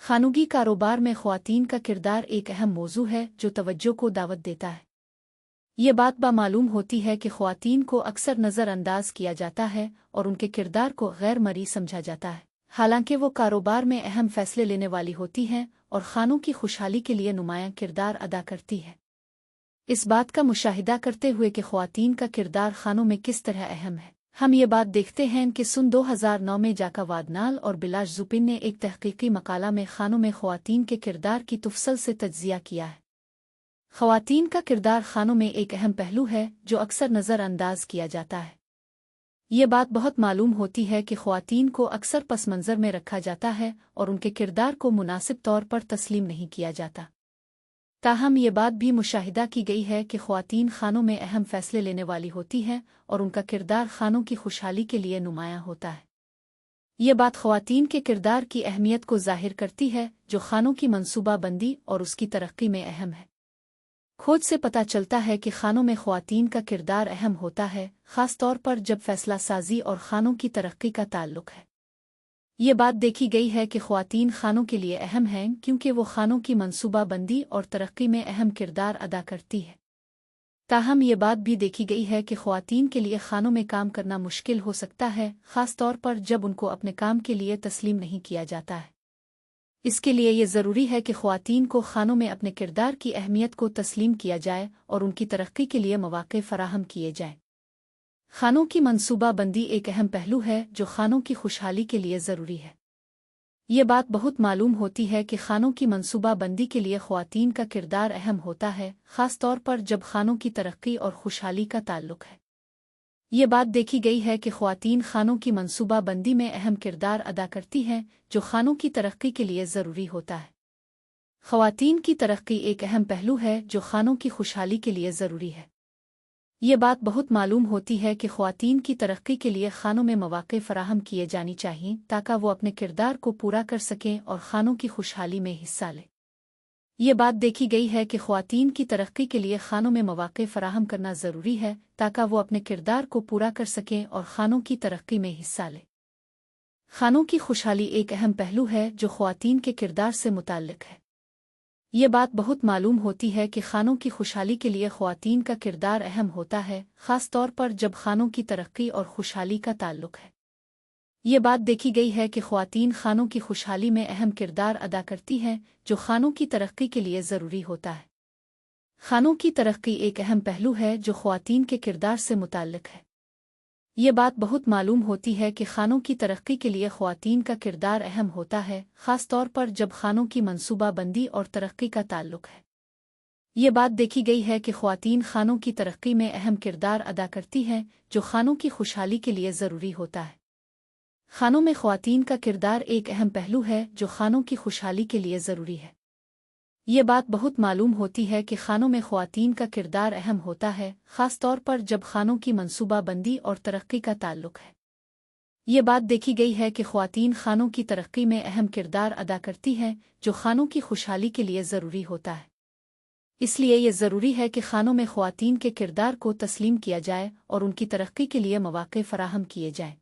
खानूगी कारोबार में ख़वातीन का किरदार एक अहम मौजू है जो तवज्जो को दावत देता है। ये बात मालूम होती है कि ख़वातीन को अक्सर नज़रअंदाज किया जाता है और उनके किरदार को गैर मरी समझा जाता है, हालांकि वो कारोबार में अहम फैसले लेने वाली होती हैं और खानों की खुशहाली के लिए नुमायां किरदार अदा करती है। इस बात का मुशाहिदा करते हुए कि ख़वातीन का किरदार खानों में किस तरह अहम है, हम ये बात देखते हैं कि सन 2009 में जाका वादनाल और बिलाश जुपिन ने एक तहकीकी मकाला में खानों में ख़वातीन के किरदार की तफसल से तज्जिया किया है। ख़वातीन का किरदार खानों में एक अहम पहलू है जो अक्सर नज़रअंदाज किया जाता है। ये बात बहुत मालूम होती है कि ख़वातीन को अक्सर पस मंज़र में रखा जाता है और उनके किरदार को मुनासिब तौर पर तस्लीम नहीं किया जाता। ताहम ये बात भी मुशाहिदा की गई है कि ख़वातीन खानों में अहम फैसले लेने वाली होती हैं और उनका किरदार खानों की खुशहाली के लिए नुमायां होता है। ये बात ख़वातीन के किरदार की अहमियत को ज़ाहिर करती है जो खानों की मनसूबाबंदी और उसकी तरक्की में अहम है। खोज से पता चलता है कि खानों में ख़वातीन का किरदार अहम होता है, ख़ास तौर पर जब फैसला साजी और खानों की तरक्की का ताल्लुक है। ये बात देखी गई है कि ख़वातीन खानों के लिए अहम हैं क्योंकि वो खानों की मनसूबाबंदी और तरक्की में अहम किरदार अदा करती है। ताहम ये बात भी देखी गई है कि ख़वातीन के लिए खानों में काम करना मुश्किल हो सकता है, ख़ास तौर पर जब उनको अपने काम के लिए तस्लीम नहीं किया जाता है। इसके लिए ये ज़रूरी है कि ख़वातीन को खानों में अपने किरदार की अहमियत को तस्लीम किया जाए और उनकी तरक्की के लिए मौक़े फ़राहम किए जाएँ। खानों की मनसूबाबंदी एक अहम पहलू है जो खानों की खुशहाली के लिए ज़रूरी है। ये बात बहुत मालूम होती है कि खानों की मनसूबाबंदी के लिए ख़वातीन का किरदार अहम होता है, ख़ास तौर पर जब खानों की तरक्की और खुशहाली का ताल्लुक है। ये बात देखी गई है कि ख़वातीन खानों की मनसूबाबंदी में अहम किरदार अदा करती हैं जो खानों की तरक्की के लिए ज़रूरी होता है। ख़वातीन की तरक्की एक अहम पहलू है जो खानों की खुशहाली के लिए ज़रूरी है। ये बात बहुत मालूम होती है कि ख़वातीन की तरक्की के लिए खानों में मौक़े फ़राहम किए जानी चाहिए ताकि वो अपने किरदार को पूरा कर सकें और खानों की खुशहाली में हिस्सा लें। ये बात देखी गई है कि ख़वातीन की तरक्की के लिए खानों में मौक़े फ़राहम करना ज़रूरी है ताकि वो अपने किरदार को पूरा कर सकें और खानों की तरक्की में हिस्सा लें। खानों की खुशहाली एक अहम पहलू है जो ख़वातीन के किरदार से मुताल्लिक़ है। ये बात बहुत मालूम होती है कि खानों की खुशहाली के लिए ख़वातीन का किरदार अहम होता है, ख़ास तौर पर जब खानों की तरक्की और खुशहाली का ताल्लुक है। ये बात देखी गई है कि ख़वातीन खानों की खुशहाली में अहम किरदार अदा करती हैं जो खानों की तरक्की के लिए ज़रूरी होता है। खानों की तरक्की एक अहम पहलू है जो ख़वातीन के किरदार से मुताल्लिक़ है। ये बात बहुत मालूम होती है कि खानों की तरक्की के लिए ख़वातीन का किरदार अहम होता है, ख़ास तौर पर जब खानों की मनसूबाबंदी और तरक्की का ताल्लुक है। ये बात देखी गई है कि ख़वातीन खानों की तरक्की में अहम किरदार अदा करती हैं जो खानों की खुशहाली के लिए ज़रूरी होता है। खानों में ख़वातीन का किरदार एक अहम पहलू है जो खानों की खुशहाली के लिए ज़रूरी है। ये बात बहुत मालूम होती है कि खानों में ख़वातीन का किरदार अहम होता है, ख़ास तौर पर जब खानों की मनसूबाबंदी और तरक्की का ताल्लुक है। ये बात देखी गई है कि ख़वातीन खानों की तरक्की में अहम किरदार अदा करती हैं जो खानों की खुशहाली के लिए ज़रूरी होता है। इसलिए ये ज़रूरी है कि खानों में ख़वातीन के किरदार को तस्लीम किया जाए और उनकी तरक्की के लिए मौक़े फ़राहम किए जाएँ।